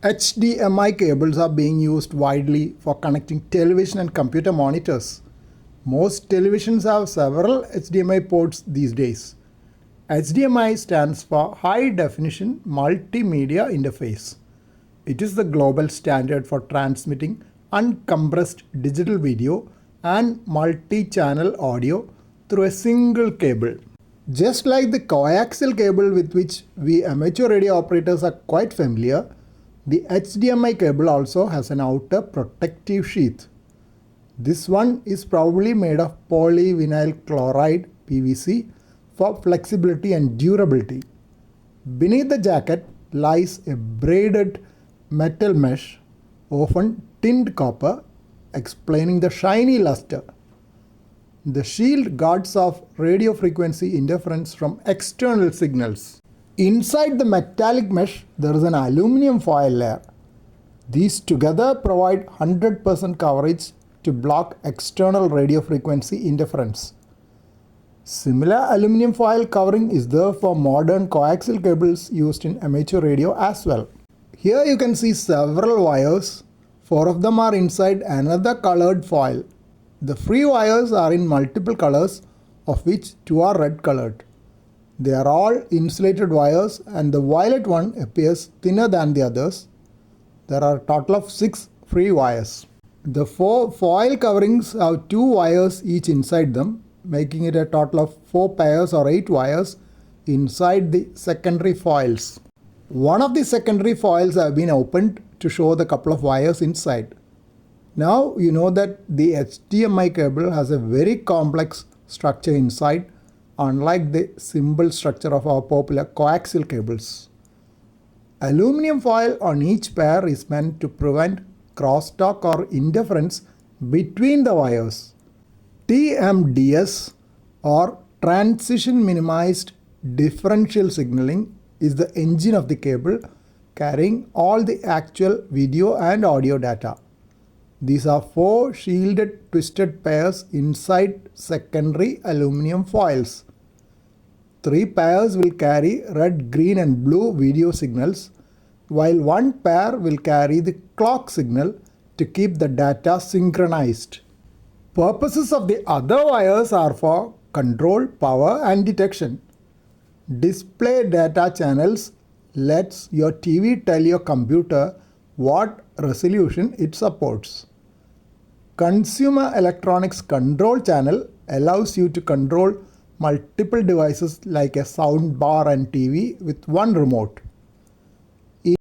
HDMI cables are being used widely for connecting television and computer monitors. Most televisions have several HDMI ports these days. HDMI stands for High Definition Multimedia Interface. It is the global standard for transmitting uncompressed digital video and multi-channel audio through a single cable. Just like the coaxial cable with which we amateur radio operators are quite familiar, the HDMI cable also has an outer protective sheath. This one is probably made of polyvinyl chloride PVC for flexibility and durability. Beneath the jacket lies a braided metal mesh, often tinned copper, explaining the shiny luster. The shield guards off radio frequency interference from external signals. Inside the metallic mesh, there is an aluminum foil layer. These together provide 100% coverage to block external radio frequency interference. Similar aluminum foil covering is there for modern coaxial cables used in amateur radio as well. Here you can see several wires. 4 of them are inside another colored foil. The free wires are in multiple colors, of which 2 are red colored. They are all insulated wires and the violet one appears thinner than the others. There are a total of 6 free wires. The 4 foil coverings have 2 wires each inside them, making it a total of 4 pairs or 8 wires inside the secondary foils. One of the secondary foils have been opened to show the couple of wires inside. Now you know that the HDMI cable has a very complex structure inside, unlike the simple structure of our popular coaxial cables. Aluminum foil on each pair is meant to prevent crosstalk or interference between the wires. TMDS or Transition Minimized Differential Signaling is the engine of the cable carrying all the actual video and audio data. These are 4 shielded twisted pairs inside secondary aluminum foils. 3 pairs will carry red, green and blue video signals, while 1 pair will carry the clock signal to keep the data synchronized. Purposes of the other wires are for control, power and detection. Display data channels lets your TV tell your computer what resolution it supports. Consumer electronics control channel allows you to control multiple devices like a sound bar and TV with one remote.